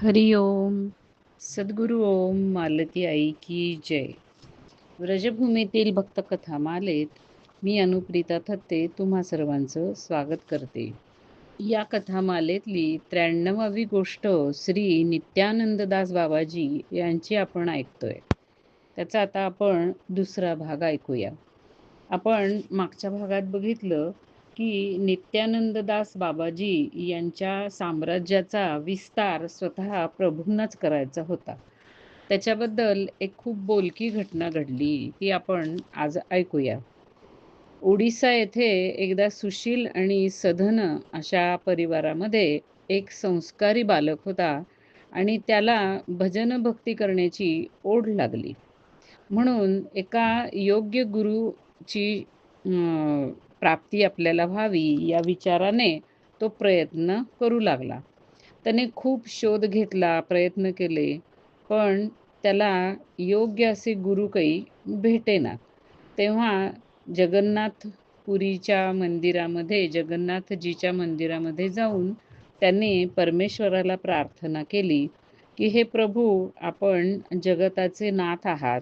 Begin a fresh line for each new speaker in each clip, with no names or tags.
हरि ओम. सद्गुरु ओम मालती आई की जय. व्रजभूमीतील भक्तकथा मालेत मी अनुप्रिता थत्ते तुम्हा सर्वांचं स्वागत करते. या कथामालेतली 93वी गोष्ट श्री नित्यानंददास बाबाजी यांची आपण ऐकतोय. त्याचा आता आपण दुसरा भाग ऐकूया. आपण मागच्या भागात बघितलं की नित्यानंददास बाबाजी यांच्या साम्राज्याचा विस्तार स्वतः प्रभूंनाच करायचा होता. त्याच्याबद्दल एक खूप बोलकी घटना घडली ती आपण आज ऐकूया. ओडिसा येथे एकदा सुशील आणि सधन अशा परिवारामध्ये एक संस्कारी बालक होता आणि त्याला भजन भक्ती करण्याची ओढ लागली. म्हणून एका योग्य गुरुची प्राप्ती आपल्याला व्हावी या विचाराने तो प्रयत्न करू लागला. त्याने खूप शोध घेतला, प्रयत्न केले, पण त्याला योग्य असे गुरु काही भेटेना. तेव्हा जगन्नाथपुरीच्या मंदिरामध्ये, जगन्नाथजीच्या मंदिरामध्ये जाऊन त्याने परमेश्वराला प्रार्थना केली की हे प्रभू, आपण जगताचे नाथ आहात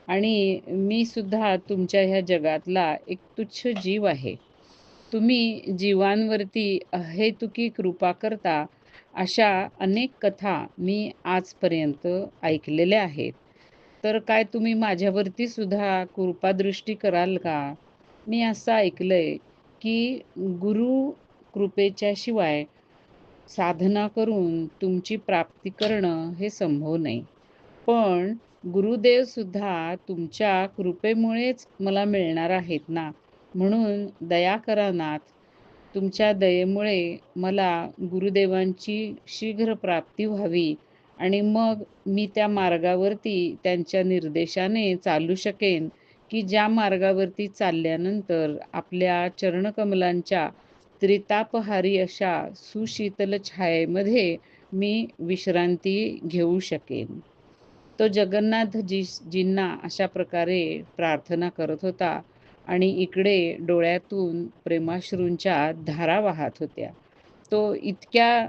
आणि मी सुद्धा तुमच्या ह्या जगातला एक तुच्छ जीव आहे. तुम्ही जीवांवरती अहेतुकी कृपा करता अशा अनेक कथा मी आजपर्यंत ऐकलेल्या आहेत. तर काय तुम्ही माझ्यावरती सुद्धा कृपादृष्टी कराल का? मी असं ऐकलंय की गुरु कृपेच्या शिवाय साधना करून तुमची प्राप्ती करणं हे संभव नाही. पण गुरुदेव सुद्धा तुमच्या कृपेमुळेच मला मिळणार आहेत ना. म्हणून दया करा नाथ. तुमच्या दयेमुळे मला गुरुदेवांची शीघ्र प्राप्ती व्हावी आणि मग मी त्या मार्गावरती त्यांच्या निर्देशाने चालू शकेन की ज्या मार्गावरती चालल्यानंतर आपल्या चरणकमलांच्या त्रितापहारी अशा सुशीतल छायेमध्ये मी विश्रांती घेऊ शकेन. तो जगन्नाथजींना अशा प्रकारे प्रार्थना करत होता आणि इकडे डोळ्यातून प्रेमाश्रूंच्या धारा वाहत होत्या. तो इतक्या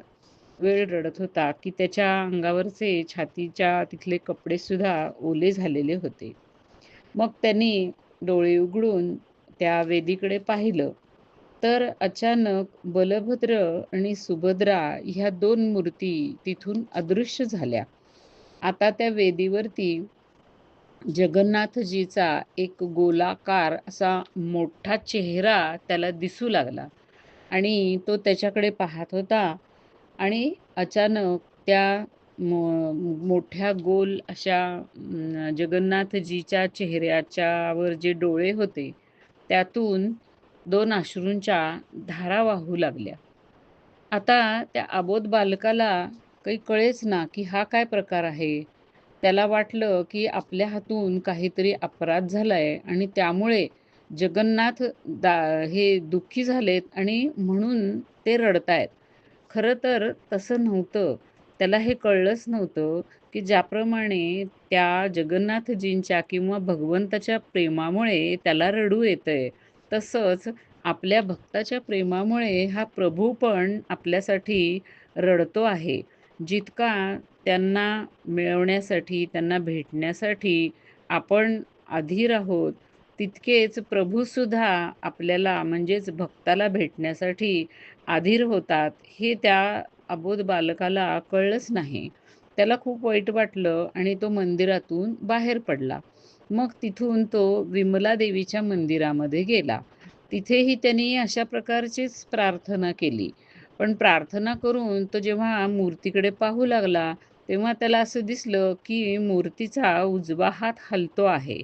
वेळ रडत होता की त्याच्या अंगावरचे छातीच्या तिथले कपडे सुद्धा ओले झालेले होते. मग त्यांनी डोळे उघडून त्या वेदीकडे पाहिलं तर अचानक बलभद्र आणि सुभद्रा ह्या 2 मूर्ती तिथून अदृश्य झाल्या. आता त्या वेदीवरती जगन्नाथजीचा एक गोलाकार असा मोठा चेहरा त्याला दिसू लागला आणि तो त्याच्याकडे पाहत होता आणि अचानक त्या मोठ्या गोल अशा जगन्नाथजीच्या चेहऱ्याच्या जे डोळे होते त्यातून 2 अश्रूंच्या धारा वाहू लागल्या. आता त्या अबोध बालकाला काही कळेच ना की हा काय प्रकार आहे. त्याला वाटलं की आपल्या हातून काहीतरी अपराध झालाय आणि त्यामुळे जगन्नाथ हे दुःखी झालेत आणि म्हणून ते रडतायत. खरं तर तसं नव्हतं. त्याला हे कळलंच नव्हतं की ज्याप्रमाणे त्या जगन्नाथजींच्या किंवा भगवंताच्या प्रेमामुळे त्याला रडू येतंय, तसंच आपल्या भक्ताच्या प्रेमामुळे हा प्रभू पण आपल्यासाठी रडतो आहे. जितका त्यांना मिळवण्यासाठी, त्यांना भेटण्यासाठी आपण अधीर आहोत, तितकेच प्रभूसुद्धा आपल्याला म्हणजेच भक्ताला भेटण्यासाठी अधीर होतात, हे त्या अबोध बालकाला कळलंच नाही. त्याला खूप वाईट वाटलं आणि तो मंदिरातून बाहेर पडला. मग तिथून तो विमला देवीच्या मंदिरामध्ये गेला. तिथेही त्यांनी अशा प्रकारचीच प्रार्थना केली. पण प्रार्थना करून तो जेव्हा मूर्तीकडे पाहू लागला, तेव्हा त्याला असं दिसलं की मूर्तीचा उजवा हात हलतो आहे.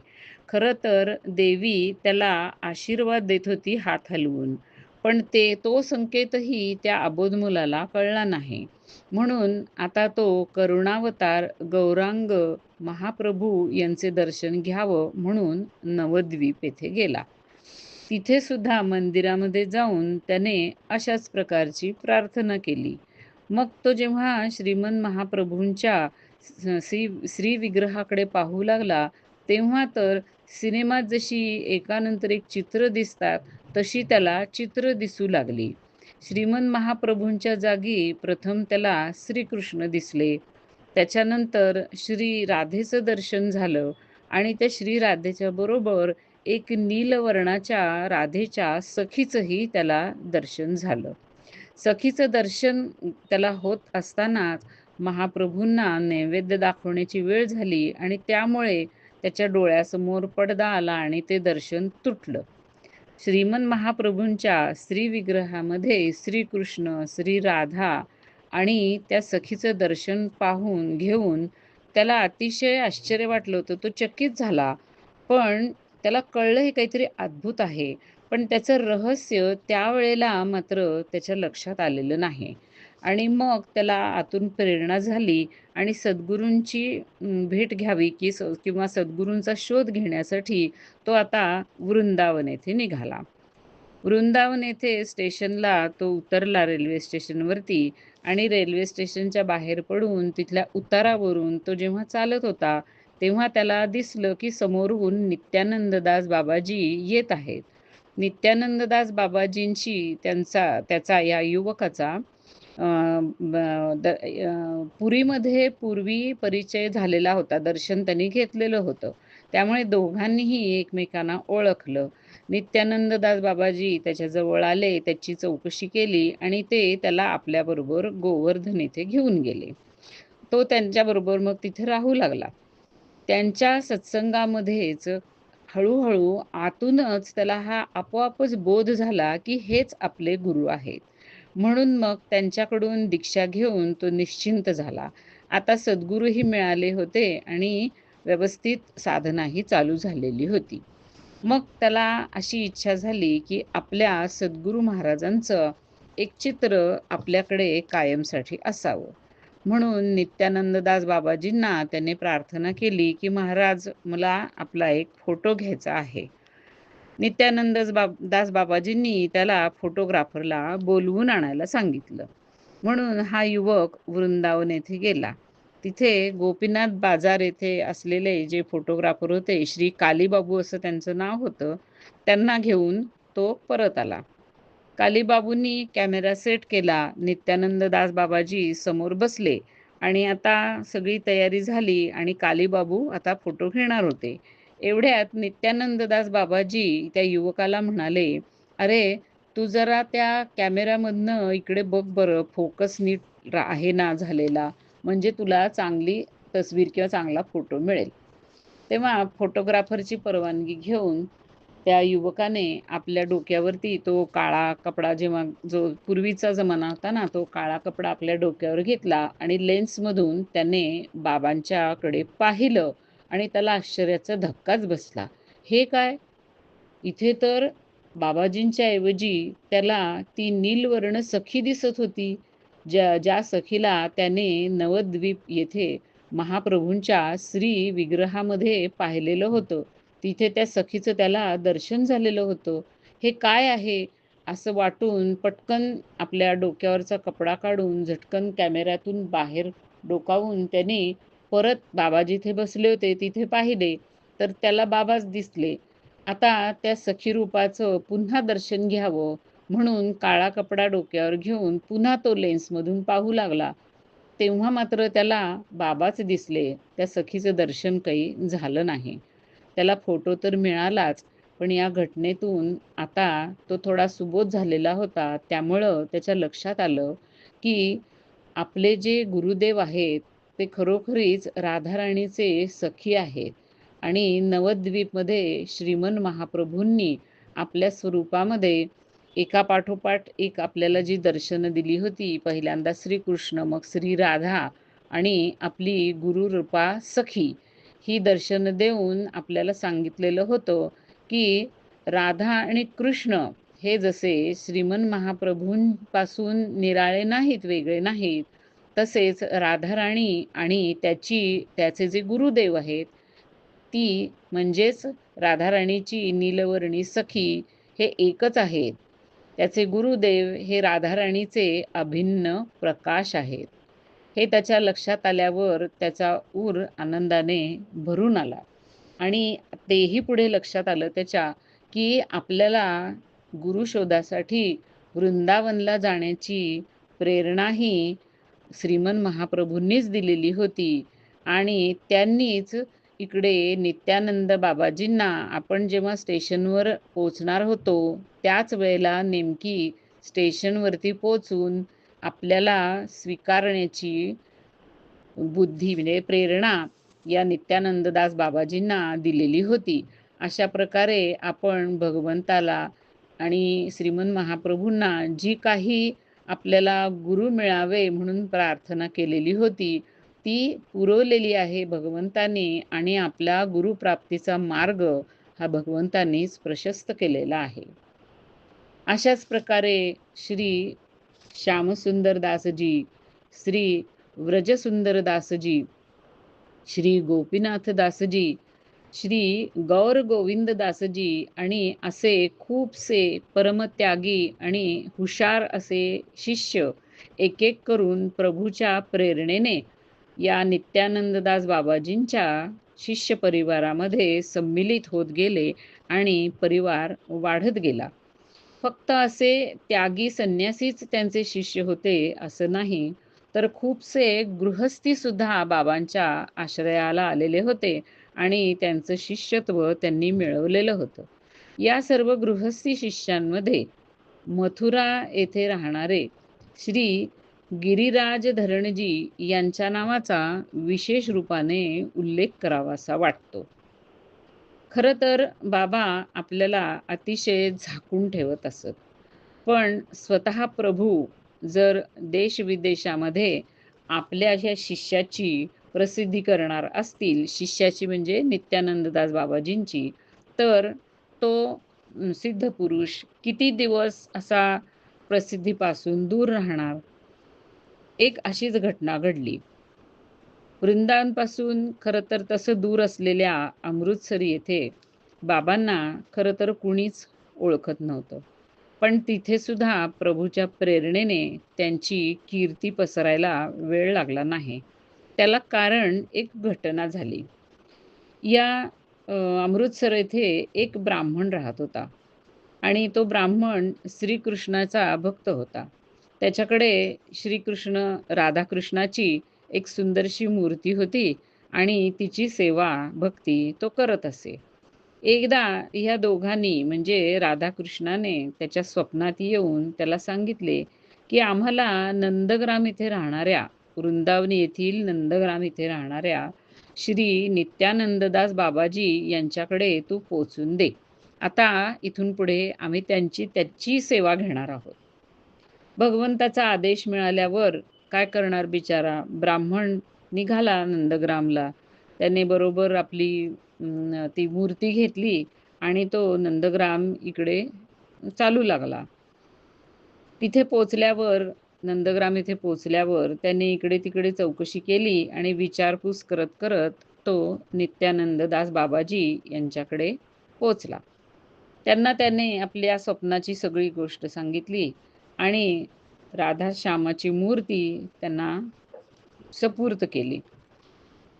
खरं तर देवी त्याला आशीर्वाद देत होती हात हलवून. पण तो संकेतही त्या अबोध मुलाला कळला नाही. म्हणून आता तो करुणावतार गौरांग महाप्रभू यांचे दर्शन घ्यावं म्हणून नवद्वीप येथे गेला. तिथे सुद्धा मंदिरामध्ये जाऊन त्याने अशाच प्रकारची प्रार्थना केली. मग तो जेव्हा श्रीमन महाप्रभूंच्या श्री विग्रहाकडे पाहू लागला, तेव्हा तर सिनेमात जशी एकानंतर एक चित्र दिसतात, तशी त्याला चित्र दिसू लागली. श्रीमन महाप्रभूंच्या जागी प्रथम त्याला श्रीकृष्ण दिसले. त्याच्यानंतर श्री राधेचं दर्शन झालं आणि त्या श्री राधेच्या बरोबर एक नीलवर्णाच्या राधेच्या सखीचंही त्याला दर्शन झालं. सखीचं दर्शन त्याला होत असतानाच महाप्रभूंना नैवेद्य दाखवण्याची वेळ झाली आणि त्यामुळे त्याच्या डोळ्यासमोर पडदा आला आणि ते दर्शन तुटलं. श्रीमन महाप्रभूंच्या श्री विग्रहामध्ये श्रीकृष्ण, श्री राधा आणि त्या सखीचं दर्शन पाहून घेऊन त्याला अतिशय आश्चर्य वाटलं होतं. तो चकित झाला. पण त्याला कळलं हे काहीतरी अद्भुत आहे. पण त्याचं रहस्य त्यावेळेला मात्र त्याच्या लक्षात आलेलं नाही. आणि मग त्याला आतून प्रेरणा झाली आणि सद्गुरूंची भेट घ्यावी किंवा सद्गुरूंचा शोध घेण्यासाठी तो आता वृंदावन येथे निघाला. वृंदावन येथे स्टेशनला तो उतरला रेल्वे स्टेशनवरती आणि रेल्वे स्टेशनच्या बाहेर पडून तिथल्या उतारावरून तो जेव्हा चालत होता, तेव्हा त्याला दिसलं की समोरून नित्यानंददास बाबाजी येत आहेत. नित्यानंददास बाबाजींशी त्याचा या युवकाचा अ, ब द पुरीमध्ये पूर्वी परिचय झालेला होता. दर्शन त्यांनी घेतलेलं होतं. त्यामुळे दोघांनीही एकमेकांना ओळखलं. नित्यानंददास बाबाजी त्याच्या जवळ आले, त्याची चौकशी केली आणि ते त्याला आपल्याबरोबर गोवर्धन येथे घेऊन गेले. तो त्यांच्याबरोबर मग तिथे राहू लागला. त्यांच्या सत्संगामध्येच हळू आतूनच त्याला हा आपोआपच बोध झाला, की हेच आपले गुरु आहेत. म्हणून मग त्यांच्याकडून दीक्षा घेऊन तो निश्चिंत झाला. आता सद्गुरूही मिळाले होते आणि व्यवस्थित साधनाही चालू झालेली होती. मग त्याला अशी इच्छा झाली, की आपल्या सद्गुरू महाराजांचं एक चित्र आपल्याकडे कायमसाठी असावं. म्हणून नित्यानंददास बाबाजींना त्याने प्रार्थना केली, की "महाराज, मला आपला एक फोटो घ्यायचा आहे." दास बाबाजींनी त्याला फोटोग्राफरला बोलवून आणायला सांगितलं. म्हणून हा युवक वृंदावन येथे गेला. तिथे गोपीनाथ बाजार येथे असलेले जे फोटोग्राफर होते, श्री कालीबाबू असं त्यांचं नाव होतं, त्यांना घेऊन तो परत आला. कालीबाबूंनी कॅमेरा सेट केला. नित्यानंद दास बाबाजी समोर बसले आणि आता सगळी तयारी झाली आणि कालीबाबू आता फोटो घेणार होते. एवढ्यात नित्यानंद दास बाबाजी त्या युवकाला म्हणाले, "अरे, तू जरा त्या कॅमेरामधनं इकडे बघ बरं, फोकस नीट आहे ना झालेला, म्हणजे तुला चांगली तस्वीर किंवा चांगला फोटो मिळेल." तेव्हा फोटोग्राफरची परवानगी घेऊन त्या युवकाने आपल्या डोक्यावरती तो काळा कपडा, जेव्हा जो पूर्वीचा जमाना होता ना, तो काळा कपडा आपल्या डोक्यावर घेतला आणि लेन्समधून त्याने बाबांच्याकडे पाहिलं आणि त्याला आश्चर्याचा धक्काच बसला. हे काय? इथे तर बाबाजींच्या ऐवजी त्याला ती नीलवर्ण सखी दिसत होती. ज्या सखीला त्याने नवद्वीप येथे महाप्रभूंच्या श्री विग्रहामध्ये पाहिलेलं होतं. तिथे त्या सखीचं त्याला दर्शन झालेलं होतं. हे काय आहे? असं वाटून पटकन आपल्या डोक्यावरचा कपडा काढून झटकन कॅमेऱ्यातून बाहेर डोकावून त्याने परत बाबा जिथे बसले होते तिथे पाहिले, तर त्याला बाबाच दिसले. आता त्या सखी रूपाचं पुन्हा दर्शन घ्यावं म्हणून काळा कपडा डोक्यावर घेऊन पुन्हा तो लेन्समधून पाहू लागला. तेव्हा मात्र त्याला बाबाच दिसले. त्या सखीचं दर्शन काही झालं नाही. त्याला फोटो तर मिळालाच, पण या घटनेतून आता तो थोडा सुबोध झालेला होता. त्यामुळं त्याच्या लक्षात आलं, की आपले जे गुरुदेव आहेत, ते खरोखरीच राधाराणीचे सखी आहेत आणि नवद्वीपमध्ये श्रीमन महाप्रभूंनी आपल्या स्वरूपामध्ये एकापाठोपाठ एक आपल्याला जी दर्शनं दिली होती, पहिल्यांदा श्रीकृष्ण, मग श्री राधा आणि आपली गुरुरूपा सखी, ही दर्शनं देऊन आपल्याला सांगितलेलं होतं, की राधा आणि कृष्ण हे जसे श्रीमन महाप्रभूंपासून निराळे नाहीत, वेगळे नाहीत, तसेच राधाराणी आणि त्याचे जे गुरुदेव आहेत, ती म्हणजेच राधाराणीची नीलवर्णी सखी हे एकच आहेत. त्याचे गुरुदेव हे राधाराणीचे अभिन्न प्रकाश आहेत. हे त्याच्या लक्षात आल्यावर त्याचा ऊर आनंदाने भरून आला आणि तेही पुढे लक्षात आलं त्याच्या, की आपल्याला गुरु शोधासाठी वृंदावनला जाण्याची प्रेरणाही श्रीमन महाप्रभूंनीच दिलेली होती आणि त्यांनीच इकडे नित्यानंद बाबाजींना आपण जेव्हा स्टेशनवर पोहोचणार होतो त्याच वेळेला नेमकी स्टेशनवरती पोहोचून आपल्याला स्वीकारण्याची बुद्धी म्हणजे प्रेरणा या नित्यानंददास बाबाजींना दिलेली होती. अशा प्रकारे आपण भगवंताला आणि श्रीमन महाप्रभूंना जी काही आपल्याला गुरु मिळावे म्हणून प्रार्थना केलेली होती, ती पुरवलेली आहे भगवंताने आणि आपला गुरुप्राप्तीचा मार्ग हा भगवंतांनीच प्रशस्त केलेला आहे. अशाच प्रकारे श्री श्यामसुंदरदासजी, श्री व्रजसुंदरदासजी, श्री गोपीनाथदासजी, श्री गौर गोविंददासजी आणि असे खूपसे परमत्यागी आणि हुशार असे शिष्य एक एक करून प्रभूच्या प्रेरणेने या नित्यानंददास बाबाजींच्या शिष्य परिवारामध्ये सम्मिलित होत गेले आणि परिवार वाढत गेला. फक्त असे त्यागी संन्यासीच त्यांचे शिष्य होते असं नाही, तर खूपसे गृहस्थी सुद्धा बाबांच्या आश्रयाला आलेले होते आणि त्यांचं शिष्यत्व त्यांनी मिळवलेलं होतं. या सर्व गृहस्थी शिष्यांमध्ये मथुरा येथे राहणारे श्री गिरिराज धरणजी यांच्या नावाचा विशेष रूपाने उल्लेख करावासा वाटतो. खरं तर बाबा आपल्याला अतिशय झाकून ठेवत असत. पण स्वतः प्रभू जर देश-विदेशामध्ये आपल्या ह्या शिष्याची प्रसिद्धी करणार असतील, शिष्याची म्हणजे नित्यानंददास बाबाजींची, तर तो सिद्ध पुरुष किती दिवस असा प्रसिद्धीपासून दूर राहणार? एक अशीच घटना घडली. वृंदावनपासून खरं तर तसं दूर असलेल्या अमृतसर येथे बाबांना खरं तर कुणीच ओळखत नव्हतं. पण तिथे सुद्धा प्रभूच्या प्रेरणेने त्यांची कीर्ती पसरायला वेळ लागला नाही. त्याला कारण एक घटना झाली. या अमृतसर येथे एक ब्राह्मण राहत होता आणि तो ब्राह्मण श्रीकृष्णाचा भक्त होता. त्याच्याकडे श्रीकृष्ण राधाकृष्णाची एक सुंदरशी मूर्ती होती आणि तिची सेवा भक्ती तो करत असे. एकदा ह्या दोघांनी म्हणजे राधाकृष्णाने त्याच्या स्वप्नात येऊन त्याला सांगितले, की आम्हाला नंदग्राम इथे राहणाऱ्या, वृंदावन येथील नंदग्राम इथे राहणाऱ्या श्री नित्यानंददास बाबाजी यांच्याकडे तू पोचून दे. आता इथून पुढे आम्ही त्याची सेवा घेणार आहोत. भगवंताचा आदेश मिळाल्यावर काय करणार बिचारा? ब्राह्मण निघाला नंदग्रामला. त्याने बरोबर आपली ती मूर्ती घेतली आणि तो नंदग्राम इकडे चालू लागला. तिथे पोचल्यावर नंदग्राम इथे पोचल्यावर त्याने इकडे-तिकडे चौकशी केली आणि विचारपूस करत तो नित्यानंददास बाबाजी यांच्याकडे पोचला. त्यांना त्याने आपल्या स्वप्नाची सगळी गोष्ट सांगितली आणि राधा-श्यामाची मूर्ती त्यांना सुपूर्द केली.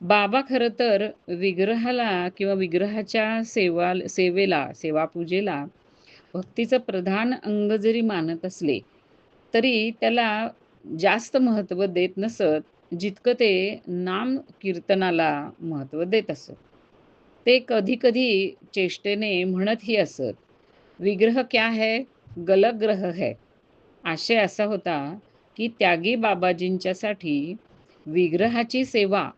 बाबा खरं तर विग्रहाला किंवा विग्रहाच्या सेवेला, सेवापूजेला भक्तीचं प्रधान अंग जरी मानत असले, तरी त्याला जास्त महत्त्व देत नसत, जितकं ते नाम कीर्तनाला महत्त्व देत असत. ते कधी-कधी चेष्टेने म्हणतही असत, "विग्रह क्या है? गलग्रह है." आशय असा होता, की त्यागी बाबाजींच्यासाठी विग्रहाची सेवा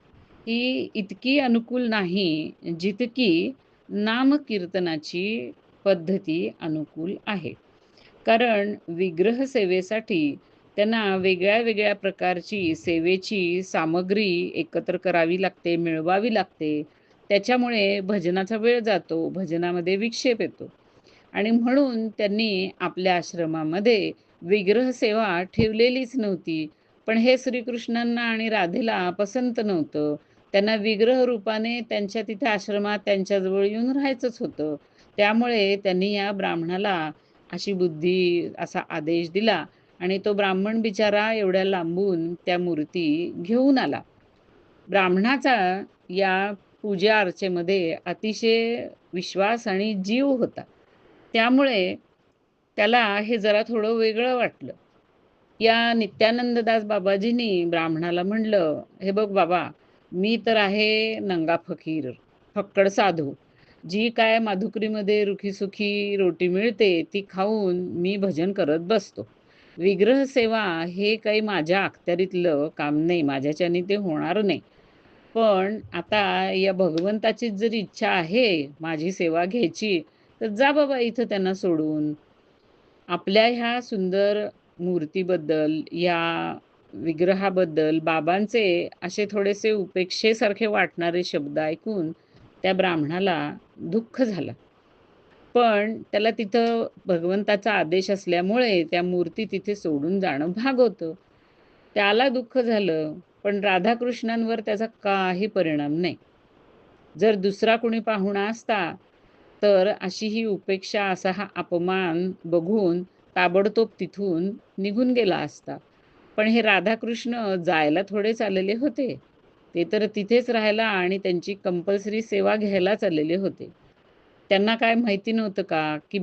ही इतकी अनुकूल नाही, जितकी नामकीर्तनाची पद्धती अनुकूल आहे. कारण विग्रह सेवेसाठी त्यांना वेगळ्या-वेगळ्या प्रकारची सेवेची सामग्री एकत्र करावी लागते, मिळवावी लागते. त्याच्यामुळे भजनाचा वेळ जातो, भजनामध्ये विक्षेप येतो. आणि म्हणून त्यांनी आपल्या आश्रमामध्ये विग्रह सेवा ठेवलेलीच नव्हती. पण हे श्रीकृष्णांना आणि राधेला पसंत नव्हतं. त्यांना विग्रह रूपाने त्यांच्या तिथे आश्रमात त्यांच्याजवळ येऊन राहायचंच होतं. त्यामुळे त्यांनी या ब्राह्मणाला अशी बुद्धी असा आदेश दिला आणि तो ब्राह्मण बिचारा एवढ्या लांबून त्या मूर्ती घेऊन आला. ब्राह्मणाचा या पूजा अर्चेमध्ये अतिशय विश्वास आणि जीव होता. त्यामुळे त्याला हे जरा थोडं वेगळं वाटलं. या नित्यानंददास बाबाजींनी ब्राह्मणाला म्हणलं, "हे बघ बाबा, मी तर आहे नंगा फकीर, फक्कड साधू. जी काय माधुकरीमध्ये रुखी-सुखी रोटी मिळते, ती खाऊन मी भजन करत बसतो. विग्रह सेवा हे काही माझ्या अखत्यारीतलं काम नाही. माझ्याच्याने ते होणार नाही. पण आता या भगवंताचीच जर इच्छा आहे माझी सेवा घ्यायची, तर जा बाबा इथं त्यांना सोडून." आपल्या ह्या सुंदर मूर्तीबद्दल, या विग्रहाबद्दल बाबांचे असे थोडेसे उपेक्षेसारखे वाटणारे शब्द ऐकून त्या ब्राह्मणाला दुःख झालं. पण त्याला तिथं भगवंताचा आदेश असल्यामुळे त्या मूर्ती तिथे सोडून जाणं भाग होतं. त्याला दुःख झालं, पण राधाकृष्णांवर त्याचा काही परिणाम नाही. जर दुसरा कोणी पाहुणा असता, तर अशी ही उपेक्षा, असा हा अपमान बघून ताबडतोब तिथून निघून गेला असता. पण हे राधाकृष्ण जायला थोडेच आलेले होते. ते तर तिथेच राहायला आणि त्यांची कंपल्सरी सेवा घ्यायलाच आलेले होते. त्यांना काय माहिती नव्हतं का, की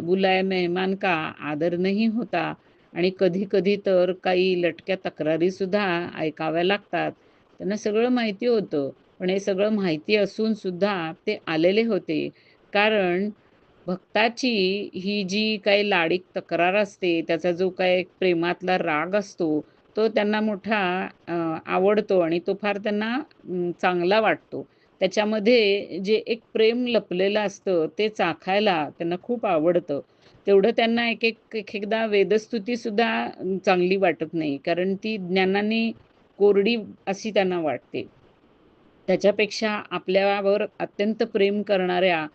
बुलाए मेहमान का आदर नहीं होता आणि कधी-कधी तर काही लटक्या तक्रारीसुद्धा ऐकाव्या लागतात. त्यांना सगळं माहिती होतं. पण हे सगळं माहिती असून सुद्धा ते आलेले होते. कारण भक्ताची ही जी काही लाडिक तक्रार असते, त्याचा जो काही प्रेमातला राग असतो, तो त्यांना मोठा आवडतो आणि तो फार त्यांना चांगला वाटतो. त्याच्यामध्ये जे एक प्रेम लपलेलं असतं, ते चाखायला त्यांना खूप आवडतं. तेवढं त्यांना एक-एकदा वेदस्तुतीसुद्धा चांगली वाटत नाही. कारण ती ज्ञानाने कोरडी अशी त्यांना वाटते. त्याच्यापेक्षा आपल्यावर अत्यंत प्रेम करणाऱ्या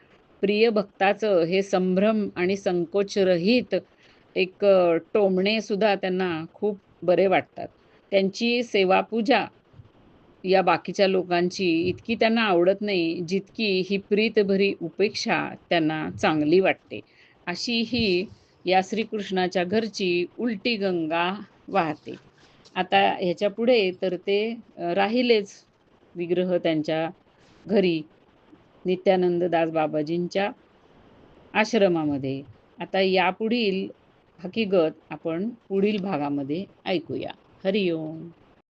प्रिय भक्ताचं हे संभ्रम आणि संकोचरहित एक टोमणे सुद्धा त्यांना खूप बरे वाटतात. त्यांची सेवापूजा या बाकीच्या लोकांची इतकी त्यांना आवडत नाही, जितकी ही प्रीतभरी उपेक्षा त्यांना चांगली वाटते. अशी ही या श्रीकृष्णाच्या घरची उलटी गंगा वाहते. आता ह्याच्यापुढे तर ते राहिलेच विग्रह त्यांच्या घरी, नित्यानंद दास बाबाजींच्या आश्रमामध्ये. आता यापुढील हकीकत आपण पुढील भागामध्ये ऐकूया. हरी ओम.